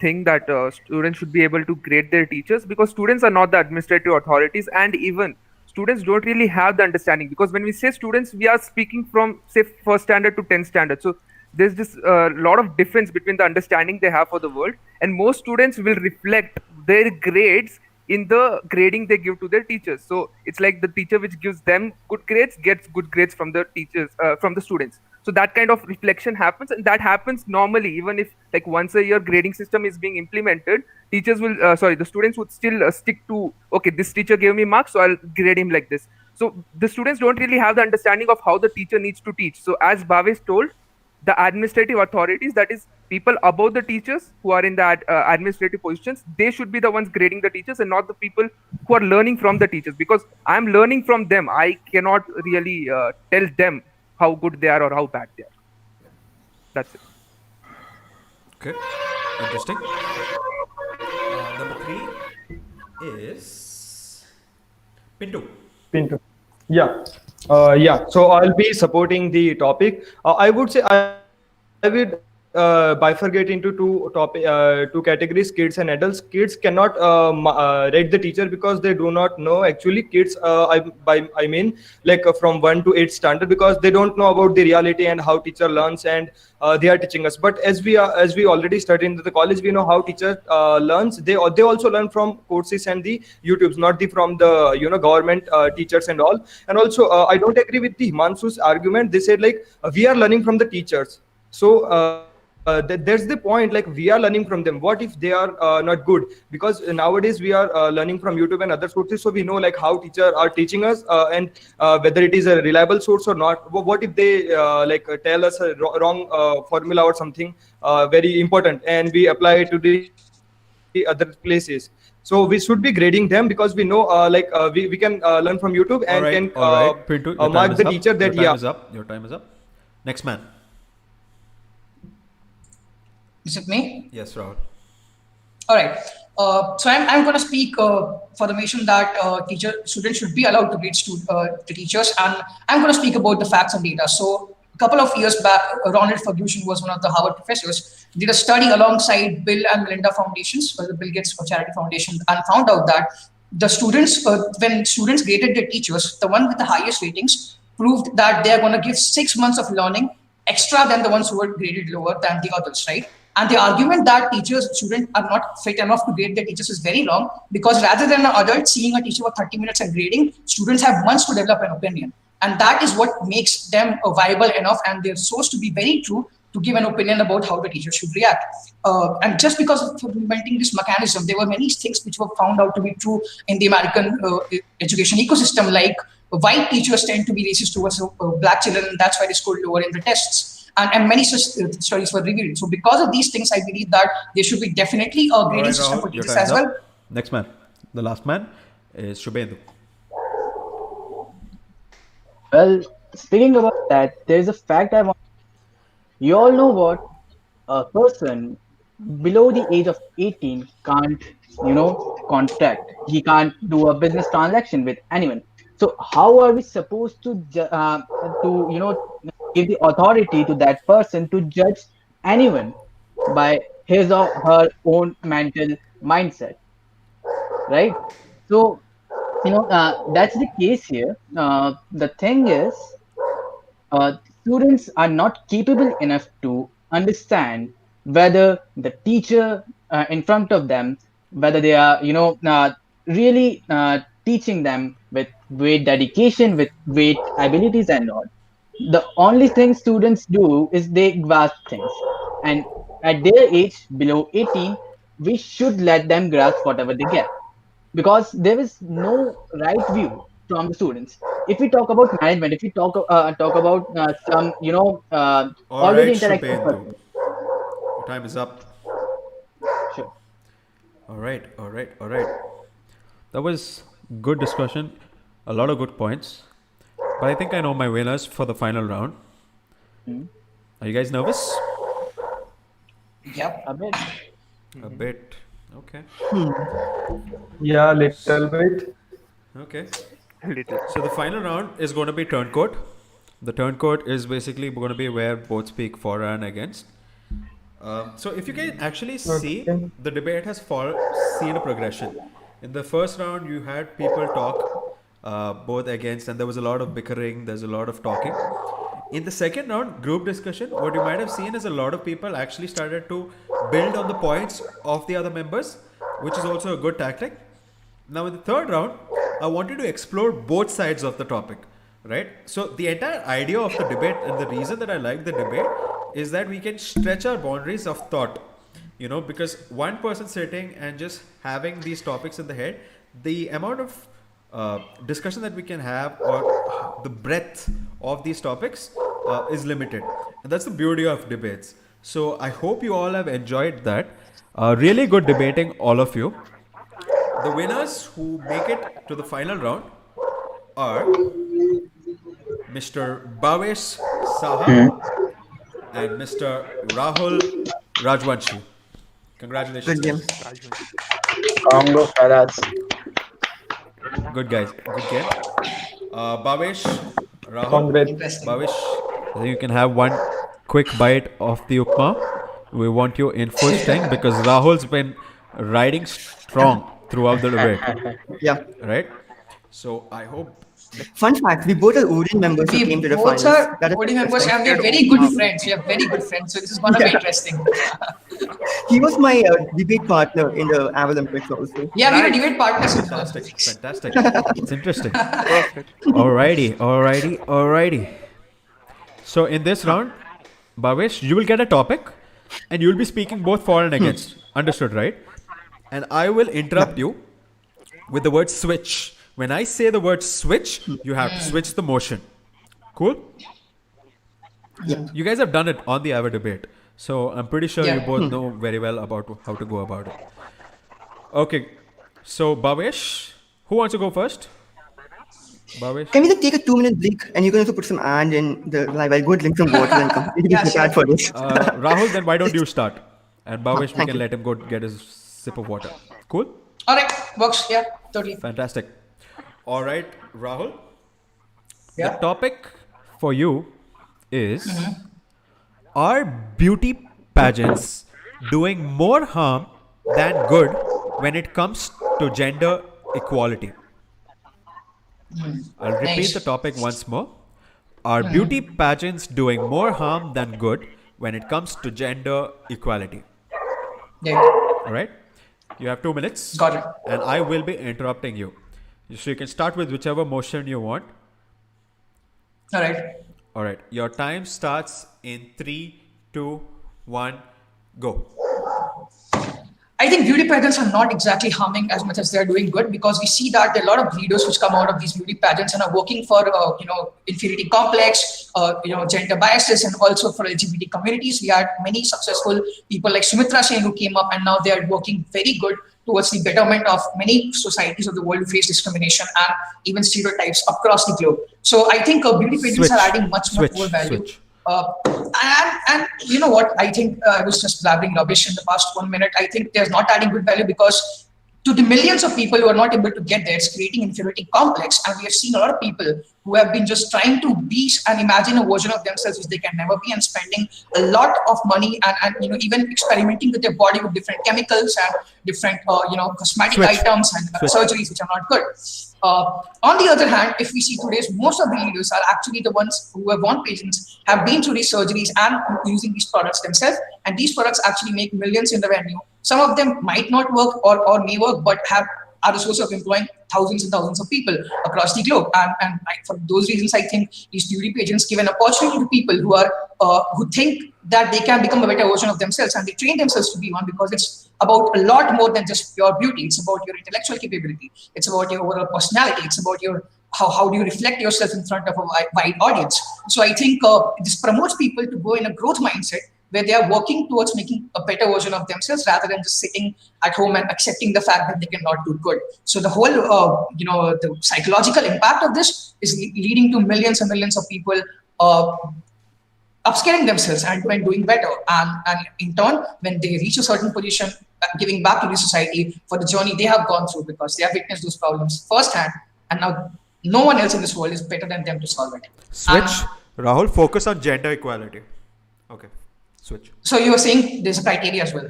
thing that students should be able to grade their teachers, because students are not the administrative authorities, and even students don't really have the understanding, because when we say students, we are speaking from say first standard to 10th standard. So there's just a lot of difference between the understanding they have for the world, and most students will reflect their grades in the grading they give to their teachers. So it's like the teacher which gives them good grades gets good grades from the teachers, from the students. So that kind of reflection happens, and that happens normally. Even if like once a year grading system is being implemented, teachers will the students would still stick to, okay, this teacher gave me marks, so I'll grade him like this. So the students don't really have the understanding of how the teacher needs to teach. So as Bhavesh told, the administrative authorities, that is people above the teachers who are in the administrative positions, they should be the ones grading the teachers and not the people who are learning from the teachers, because I'm learning from them. I cannot really tell them how good they are or how bad they are. That's it. Okay, interesting. Number 3 is Pintu. Pintu. Yeah. Yeah. So I'll be supporting the topic. I would say I would bifurcate into two categories: kids and adults. Kids cannot rate the teacher because they do not know. Actually, kids, I mean, like from 1 to 8 standard, because they don't know about the reality and how teacher learns, and they are teaching us. But as we already studied in the college, we know how teacher learns. They also learn from courses and the YouTubes, not from the government teachers and all. And also, I don't agree with the Himanshu's argument. They said like we are learning from the teachers. So there's the point, like we are learning from them. What if they are not good? Because nowadays we are learning from YouTube and other sources, so we know like how teachers are teaching us, and whether it is a reliable source or not. What if they tell us a wrong formula or something very important, and we apply it to the other places? So we should be grading them, because we know we can learn from YouTube and Pintu, mark the teacher that Your time is up. Next man. Is it me? Yes, Rahul. All right. So I'm going to speak for the mission that students should be allowed to grade the teachers, and I'm going to speak about the facts and data. So a couple of years back, Ronald Ferguson was one of the Harvard professors, did a study alongside Bill and Melinda Foundations, the Bill Gates for Charity Foundation, and found out that the students, when students graded their teachers, the one with the highest ratings proved that they are going to give 6 months of learning extra than the ones who were graded lower than the others, right? And the argument that students are not fit enough to grade their teachers is very wrong, because rather than an adult seeing a teacher for 30 minutes and grading, students have months to develop an opinion. And that is what makes them viable enough, and they're supposed to be very true to give an opinion about how the teacher should react. And just because of implementing this mechanism, there were many things which were found out to be true in the American education ecosystem, like white teachers tend to be racist towards black children, and that's why they scored lower in the tests. And many such studies were revealed. So because of these things, I believe that there should be definitely a grading system for teachers as well. Next man, the last man is Shubendu. Well, speaking about that, there's a fact I want. You all know what a person below the age of 18 can't, contact. He can't do a business transaction with anyone. So how are we supposed to give the authority to that person to judge anyone by his or her own mental mindset, right? So that's the case here. The thing is, students are not capable enough to understand whether the teacher in front of them, whether they are really teaching them with great dedication, with great abilities and all. The only thing students do is they grasp things, and at their age below 18, we should let them grasp whatever they get, because there is no right view from the students. If we talk about management, if we talk about some already interactive person. Your time is up. Sure. All right. That was good discussion, a lot of good points. But I think I know my winners for the final round. Are you guys nervous? Yep, a bit. A bit. Okay. Yeah, little bit. Okay. So the final round is going to be turncoat. The turncoat is basically going to be where both speak for and against. So if you can actually see, the debate has seen a progression. In the first round, you had people talk both against, and there was a lot of bickering, there's a lot of talking. In the second round, group discussion, what you might have seen is a lot of people actually started to build on the points of the other members, which is also a good tactic. Now in the third round, I wanted to explore both sides of the topic, right? So the entire idea of the debate, and the reason that I like the debate, is that we can stretch our boundaries of thought, because one person sitting and just having these topics in the head, the amount of discussion that we can have, or the breadth of these topics is limited. And that's the beauty of debates. So I hope you all have enjoyed that. Really good debating, all of you. The winners who make it to the final round are Mr. Bhavesh Saha and Mr. Rahul Rajwanshi. Congratulations. Good game. Congo fellas. Good guys. Good game. Bhavesh, Rahul, Congrats. Bhavesh, you can have one quick bite of the upma. We want you in full strength because Rahul's been riding strong throughout the debate. Yeah. Right? So I hope. Fun fact, we both are Odin members who came to the finals. We both are Odin members and we are very good friends. We are very good friends. So this is going to be interesting. He was my debate partner in the Olympics also. Yeah, we were debate partners. Fantastic. It's interesting. Alrighty. So in this round, Bhavesh, you will get a topic and you will be speaking both for and against. Understood, right? And I will interrupt you with the word switch. When I say the word switch, you have to switch the motion. Cool? Yeah. You guys have done it on the Hour debate. So I'm pretty sure you both know very well about how to go about it. Okay. So Bhavesh, who wants to go first? Bhavesh? Can we take a 2-minute break and you can also put some and in the live? I'll go drink some water and come. Be prepared for this. Rahul, then why don't you start? And Bhavesh, we can let him go get his sip of water. Cool? Alright, works. Yeah, totally. Fantastic. All right, Rahul. Yeah. The topic for you is are beauty pageants doing more harm than good when it comes to gender equality? I'll repeat the topic once more. Are beauty pageants doing more harm than good when it comes to gender equality? Yeah. All right. You have 2 minutes. Got it. And I will be interrupting you. So you can start with whichever motion you want. All right. All right. Your time starts in 3, 2, 1, go. I think beauty pageants are not exactly harming as much as they're doing good, because we see that there are a lot of leaders which come out of these beauty pageants and are working for, inferiority complex, gender biases, and also for LGBT communities. We had many successful people like Sumitra Sen who came up, and now they are working very good towards the betterment of many societies of the world who face discrimination and even stereotypes across the globe. So I think beauty pageants are adding much more value. And you know what? I think I was just blabbering rubbish in the past 1 minute. I think they're not adding good value because to the millions of people who are not able to get there, it's creating inferiority complex. And we have seen a lot of people who have been just trying to be and imagine a version of themselves which they can never be, and spending a lot of money and even experimenting with their body with different chemicals and different cosmetic items and surgeries which are not good. On the other hand, if we see today's, most of the leaders are actually the ones who have won pageants, have been through these surgeries and using these products themselves, and these products actually make millions in revenue. Some of them might not work or may work, but are the source of employing thousands and thousands of people across the globe. And for those reasons, I think these beauty pageants give an opportunity to people who are who think that they can become a better version of themselves, and they train themselves to be one, because it's about a lot more than just pure beauty. It's about your intellectual capability. It's about your overall personality. It's about your how do you reflect yourself in front of a wide audience. So I think this promotes people to go in a growth mindset where they are working towards making a better version of themselves rather than just sitting at home and accepting the fact that they cannot do good. So the whole, the psychological impact of this is leading to millions and millions of people upscaling themselves and doing better. And in turn, when they reach a certain position, giving back to the society for the journey they have gone through, because they have witnessed those problems firsthand, and now no one else in this world is better than them to solve it. Switch. Rahul, focus on gender equality. Okay. Switch. So you were saying there's a criteria as well.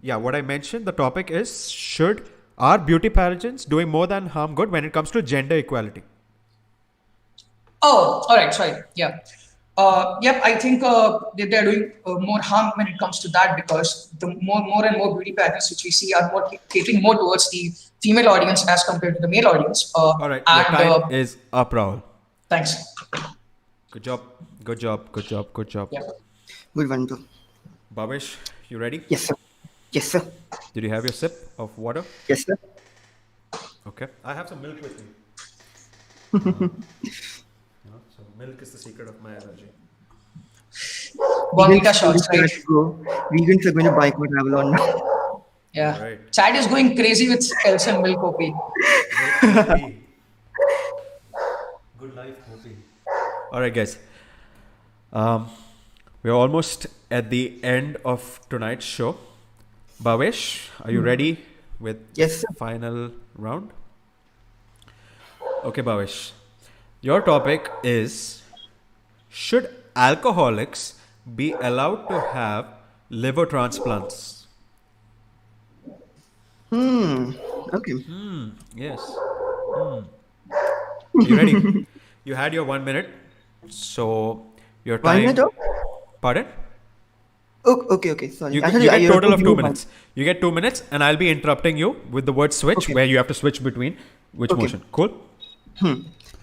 Yeah, what I mentioned, the topic is, are beauty pageants doing more than harm good when it comes to gender equality? Oh, all right, sorry. Yeah. Yep, I think they're doing more harm when it comes to that, because the more and more beauty pageants which we see are more catering more towards the female audience as compared to the male audience. All right, your time is up, Rahul. Thanks. Good job. Good job. Good job. Good job. Yeah. Good one, bro. Bhavesh, you ready? Yes, sir. Yes, sir. Did you have your sip of water? Yes, sir. Okay. I have some milk with me. So milk is the secret of my allergy. Bonvita shots, right? Vegans are going to boycott Avalon now. Yeah. Right. Chad is going crazy with Elson milk OP. Good life, OP. All right, guys. We're almost at the end of tonight's show. Bhavesh, are you ready with yes, sir. Final round? Okay, Bhavesh. Your topic is, should alcoholics be allowed to have liver transplants? Okay. Yes. You ready? You had your 1 minute. So your time. 1 minute? Pardon? Okay. Sorry. You get a total of 2 minutes. You get 2 minutes, and I'll be interrupting you with the word switch, where you have to switch between which motion. Cool?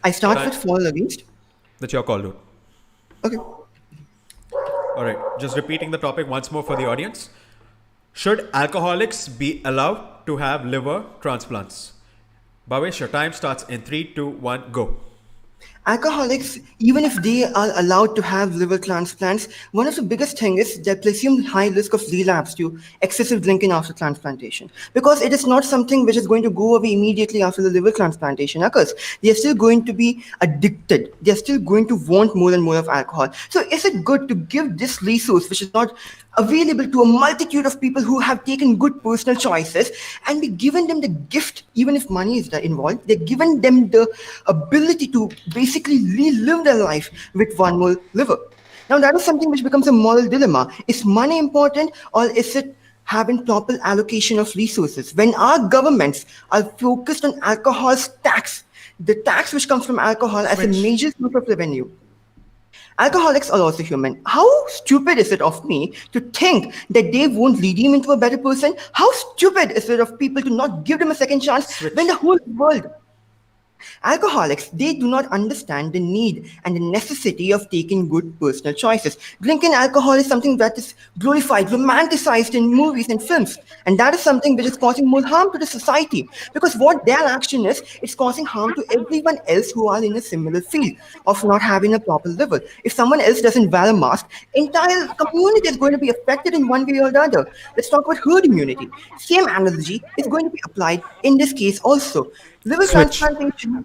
I start with fall against. That's your call, dude. Okay. All right. Just repeating the topic once more for the audience. Should alcoholics be allowed to have liver transplants? Bhavesh, your time starts in 3, 2, 1, go. Alcoholics, even if they are allowed to have liver transplants, one of the biggest things is the presumed high risk of relapse to excessive drinking after transplantation. Because it is not something which is going to go away immediately after the liver transplantation occurs. They are still going to be addicted. They are still going to want more and more of alcohol. So is it good to give this resource, which is not available to a multitude of people who have taken good personal choices, and be given them the gift, even if money is involved, they're given them the ability to basically relive their life with one more liver. Now that is something which becomes a moral dilemma. Is money important, or is it having proper allocation of resources? When our governments are focused on alcohol's tax, the tax which comes from alcohol as a major source of revenue. Alcoholics are also human. How stupid is it of me to think that they won't lead him into a better person? How stupid is it of people to not give them a second chance when the whole world... Alcoholics, they do not understand the need and the necessity of taking good personal choices. Drinking alcohol is something that is glorified, romanticized in movies and films. And that is something which is causing more harm to the society. Because what their action is, it's causing harm to everyone else who are in a similar field of not having a proper level. If someone else doesn't wear a mask, entire community is going to be affected in one way or the other. Let's talk about herd immunity. Same analogy is going to be applied in this case also. Liver transplantation.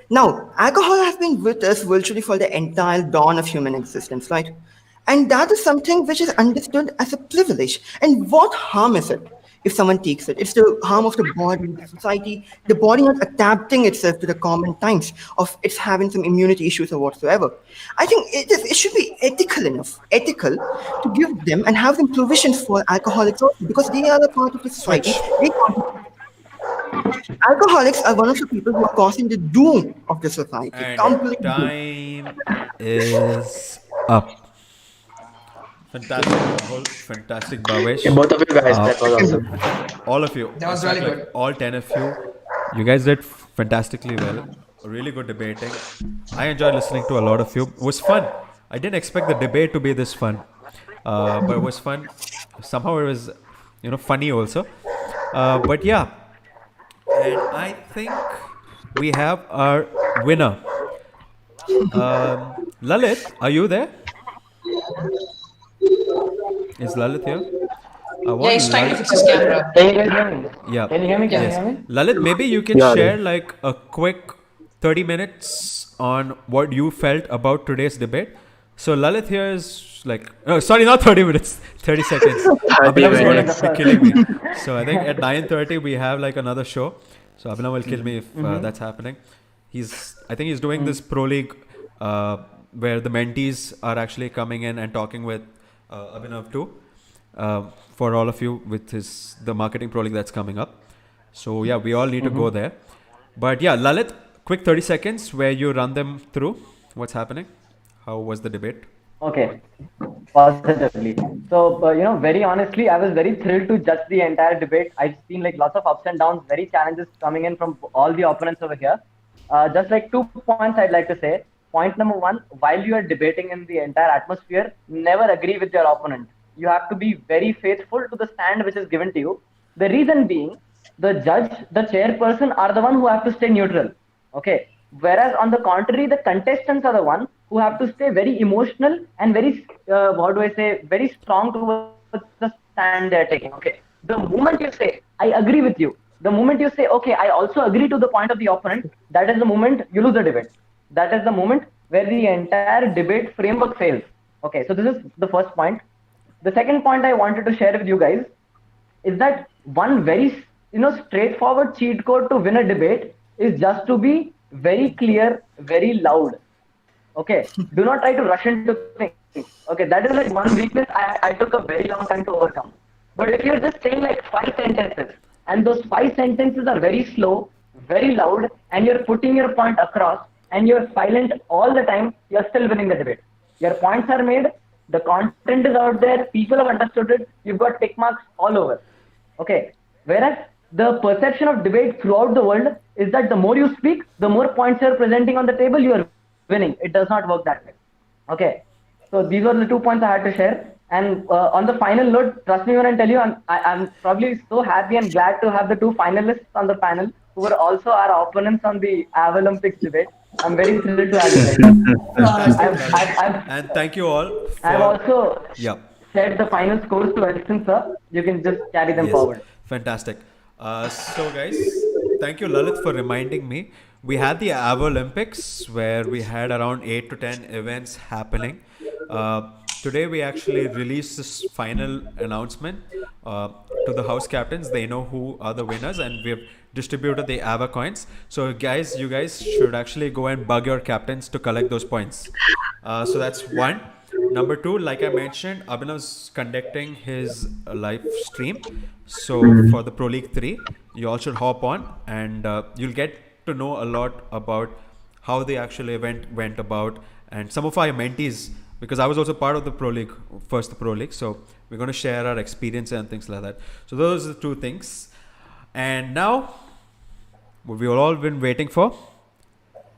Now, alcohol has been with us virtually for the entire dawn of human existence, right? And that is something which is understood as a privilege. And what harm is it if someone takes it? It's the harm of the body, the society, the body not adapting itself to the common times of it's having some immunity issues or whatsoever. I think it should be ethical to give them and have them provisions for alcoholics also, because they are a part of the society. They contribute. Alcoholics are one of the people who are causing the doom of the society. And Complete time is up. Fantastic, Rahul. Fantastic, Bhavesh. Yeah, both of you guys, that was awesome. All of you. That was really good. All 10 of you. You guys did fantastically well. Really good debating. I enjoyed listening to a lot of you. It was fun. I didn't expect the debate to be this fun. But it was fun. Somehow it was, funny also. But yeah. And I think we have our winner. Lalit, are you there? Is Lalit here? Yeah, he's trying to fix his camera. Can you guys hear me? Yeah. Can you hear me? Can Yes. you hear me? Lalit, maybe you can share like a quick 30 minutes on what you felt about today's debate. So Lalit here is like, oh, sorry, not 30 minutes, 30 seconds. Abhinav is going to be killing me. So I think at 9:30 we have like another show. So Abhinav will kill me if that's happening. I think he's doing this Pro League where the mentees are actually coming in and talking with Abhinav too. For all of you with the marketing Pro League that's coming up. So yeah, we all need to go there. But yeah, Lalit, quick 30 seconds where you run them through what's happening. How was the debate? Okay, positively. So, very honestly, I was very thrilled to judge the entire debate. I've seen like lots of ups and downs, very challenges coming in from all the opponents over here. Just like 2 points I'd like to say. Point number 1, while you are debating in the entire atmosphere, never agree with your opponent. You have to be very faithful to the stand which is given to you. The reason being, the judge, the chairperson are the one who have to stay neutral. Okay. Whereas on the contrary, the contestants are the one who have to stay very emotional and very, very strong towards the stand they're taking. Okay. The moment you say, I agree with you, the moment you say, okay, I also agree to the point of the opponent, that is the moment you lose the debate. That is the moment where the entire debate framework fails. Okay. So this is the first point. The second point I wanted to share with you guys is that one very, straightforward cheat code to win a debate is just to be very clear, very loud. Okay. Do not try to rush into things. Okay. That is like one weakness I took a very long time to overcome. But if you're just saying like 5 sentences and those 5 sentences are very slow, very loud, and you're putting your point across and you're silent all the time, you're still winning the debate. Your points are made, the content is out there, people have understood it, you've got tick marks all over. Okay. Whereas the perception of debate throughout the world is that the more you speak, the more points you're presenting on the table, you are winning. It does not work that way. Okay. So these were the 2 points I had to share. And on the final note, trust me when I tell you, I'm probably so happy and glad to have the 2 finalists on the panel who were also our opponents on the Olympics debate. I'm very thrilled to have you guys. And thank you all. I've also said the final scores to Elson, sir. You can just carry them forward. Fantastic. So guys, thank you Lalit for reminding me. We had the Olympics where we had around 8 to 10 events happening. Today we actually released this final announcement to the house captains. They know who are the winners and we've distributed the AVA coins. So guys, you guys should actually go and bug your captains to collect those points. So that's one. Number 2, like I mentioned, Abhinav's conducting his live stream. So for the Pro League 3, you all should hop on and you'll get to know a lot about how the actual event went about, and some of our mentees, because I was also part of the Pro League, first the Pro League, so we're going to share our experience and things like that. So those are the two things. And now, what we've all been waiting for,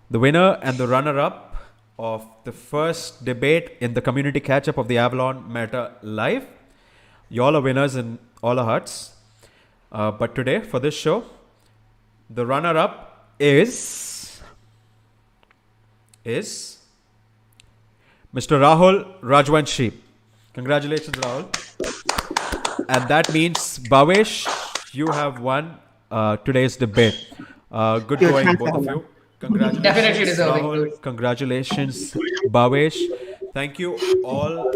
the winner and the runner-up of the first debate in the community catch-up of the Avalon Meta Live. You all are winners in all our hearts. But today, for this show, the runner-up is Mr. Rahul Rajwanshi. Congratulations, Rahul. And that means, Bhavesh, you have won today's debate. Good going, both of you. Congratulations, Definitely deserving. Rahul. Congratulations, Bhavesh. Thank you all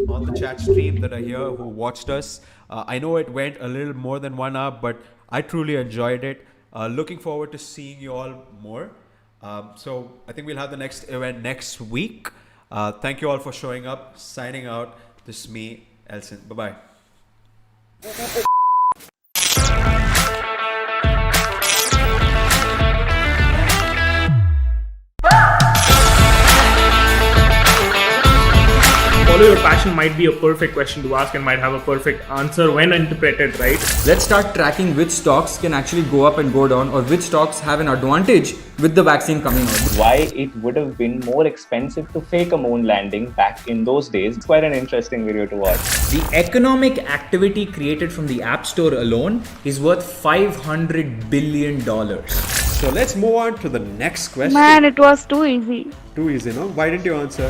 on the chat stream that are here who watched us. I know it went a little more than 1 hour, but I truly enjoyed it. Looking forward to seeing you all more. So I think we'll have the next event next week. Thank you all for showing up. Signing out. This is me, Elson. Bye-bye. Follow your passion might be a perfect question to ask and might have a perfect answer when interpreted right. Let's start tracking which stocks can actually go up and go down, or which stocks have an advantage with the vaccine coming out. Why it would have been more expensive to fake a moon landing back in those days. It's quite an interesting video to watch. The economic activity created from the App Store alone is worth $500 billion. So let's move on to the next question. Man, it was too easy. Too easy, no? Why didn't you answer?